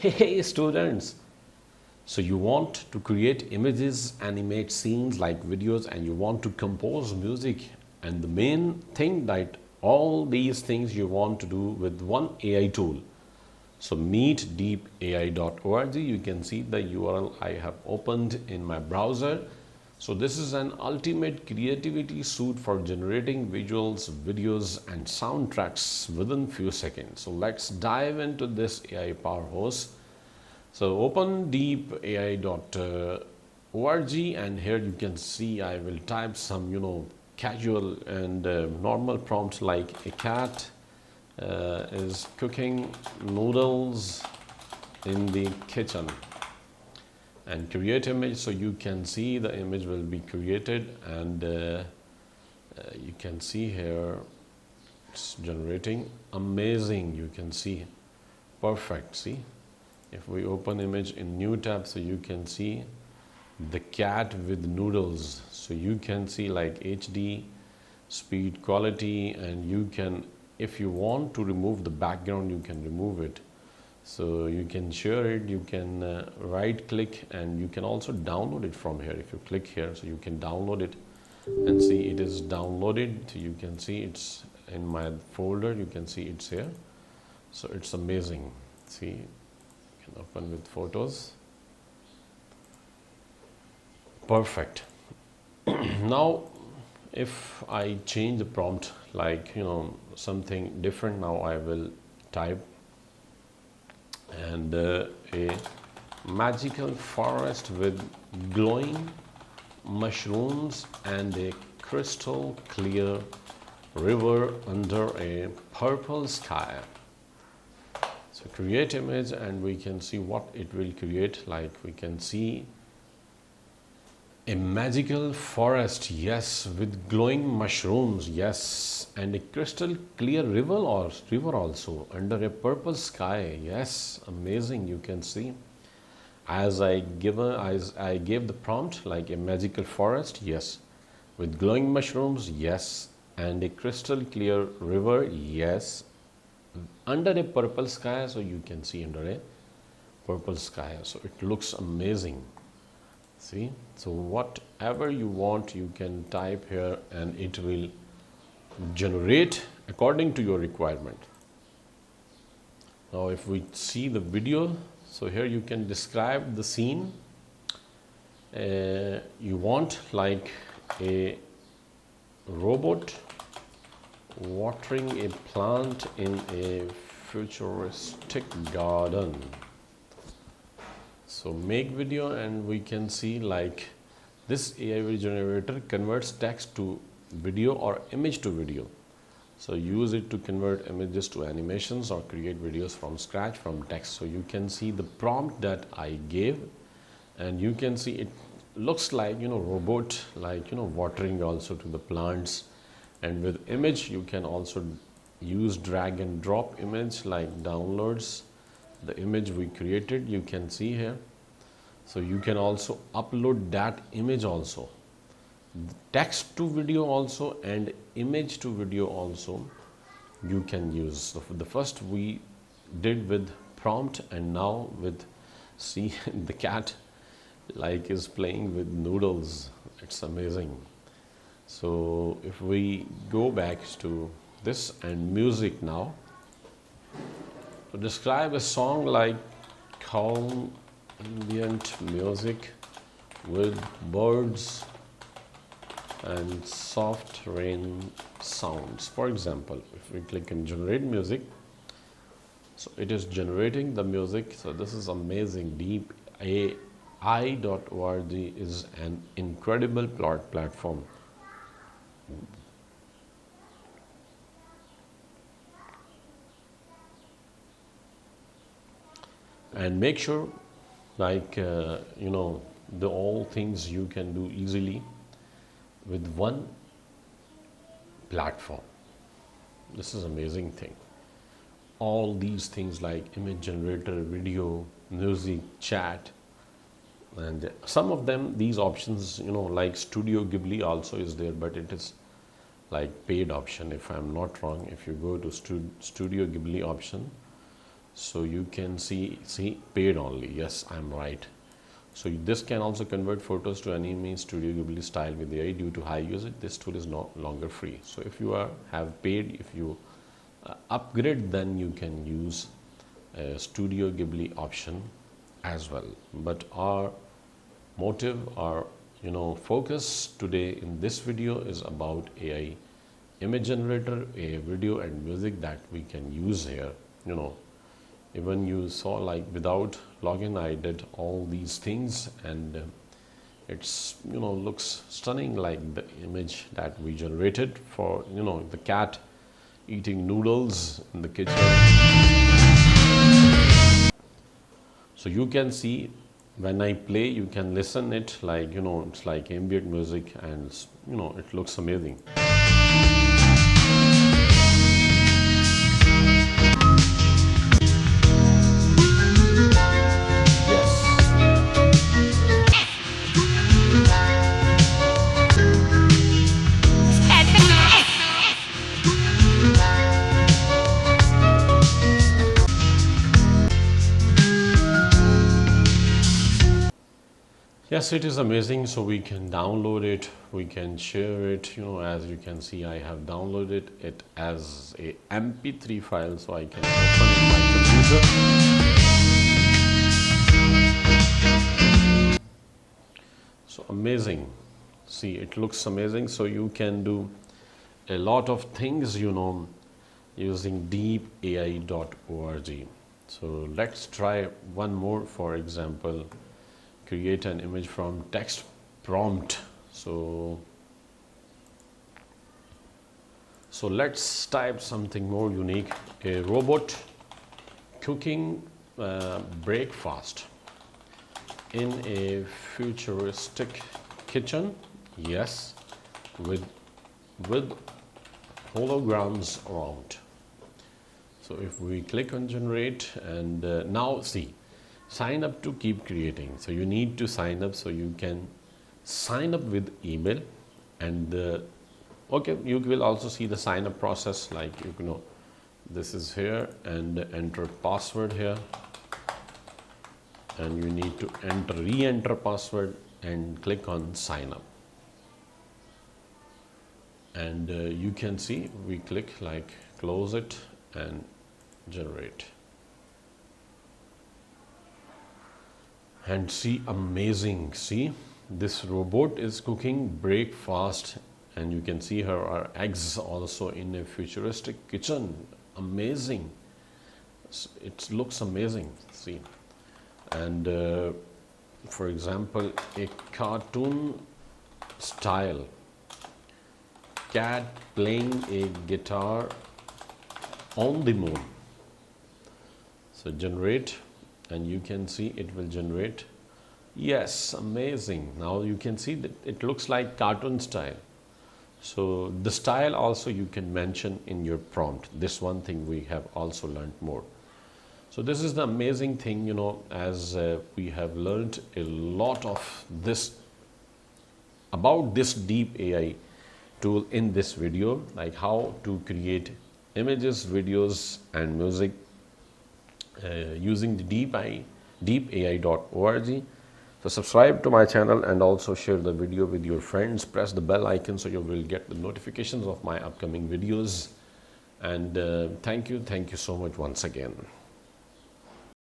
Hey students, so you want to create images, animate scenes like videos, and you want to compose music, and the main thing that all these things you want to do with one AI tool. So meet deepai.org. You can see the URL I have opened in my browser. So this is an ultimate creativity suite for generating visuals, videos, and soundtracks within few seconds. So let's dive into this AI powerhouse. So open deepai.org, and here you can see I will type some casual and normal prompts like a cat is cooking noodles in the kitchen, and create image. So you can see the image will be created, and you can see here it's generating amazing. You can see perfect. See, if we open image in new tab, so you can see the cat with noodles. So you can see like HD speed quality, and you can, if you want to remove the background, you can remove it. So you can share it, you can right click, and you can also download it from here. If you click here, so you can download it, and see it is downloaded. You can see it's in my folder, you can see it's here. So it's amazing. See, you can open with photos. Perfect. Now if I change the prompt, like something different, now I will type, and a magical forest with glowing mushrooms and a crystal clear river under a purple sky. So create image, and we can see what it will create. Like we can see a magical forest, yes, with glowing mushrooms, yes, and a crystal clear river also under a purple sky, yes, amazing. You can see as I gave the prompt, like a magical forest, yes, with glowing mushrooms, yes, and a crystal clear river, yes, under a purple sky. So you can see under a purple sky, so it looks amazing. See, so whatever you want, you can type here, and it will generate according to your requirement. Now if we see the video, so here you can describe the scene. You want like a robot watering a plant in a futuristic garden. So make video, and we can see like this AI generator converts text to video or image to video. So use it to convert images to animations or create videos from scratch from text. So you can see the prompt that I gave, and you can see it looks like robot, like watering also to the plants. And with image, you can also use drag and drop image, like downloads the image we created, you can see here. So you can also upload that image also, text to video also, and image to video also you can use. So the first we did with prompt, and now with, see, the cat like is playing with noodles. It's amazing. So if we go back to this and music now, to describe a song like calm ambient music with birds and soft rain sounds. For example, if we click on generate music, so it is generating the music. So this is amazing. DeepAI.org is an incredible platform. And make sure, like the all things you can do easily with one platform. This is amazing thing. All these things like image generator, video, music, chat, and some of them, these options, like Studio Ghibli also is there, but it is like paid option if I'm not wrong. If you go to Studio Ghibli option, So you can see paid only. Yes, I'm right. So this can also convert photos to anime Studio Ghibli style with AI. Due to high usage, this tool is no longer free. So if you have paid, if you upgrade, then you can use Studio Ghibli option as well. But our motive, our focus today in this video is about AI image generator, AI video and music that we can use here. Even you saw, like, without login I did all these things, and it's looks stunning, like the image that we generated for the cat eating noodles in the kitchen. So you can see when I play, you can listen it, like it's like ambient music, and it looks amazing. Yes, it is amazing. So we can download it, we can share it. As you can see, I have downloaded it as a MP3 file, so I can open in my computer. So amazing. See, it looks amazing. So you can do a lot of things, using DeepAI.org. So let's try one more. For example, create an image from text prompt. So let's type something more unique. A robot cooking breakfast in a futuristic kitchen. Yes, with holograms around. So if we click on generate, and now see, sign up to keep creating. So you need to sign up. So you can sign up with email, and okay, you will also see the sign up process, like this is here, and enter password here, and you need to re-enter password and click on sign up. And you can see we click, like, close it and generate. And see, amazing. See, this robot is cooking breakfast, and you can see her are eggs also in a futuristic kitchen. Amazing. It looks amazing. See, and for example, a cartoon style cat playing a guitar on the moon. So generate, and you can see it will generate. Yes, amazing. Now you can see that it looks like cartoon style. So the style also you can mention in your prompt. This one thing we have also learned more. So this is the amazing thing, as we have learned a lot of this about this DeepAI tool in this video, like how to create images, videos and music using the DeepAI.org. So subscribe to my channel and also share the video with your friends. Press the bell icon so you will get the notifications of my upcoming videos. And thank you so much once again.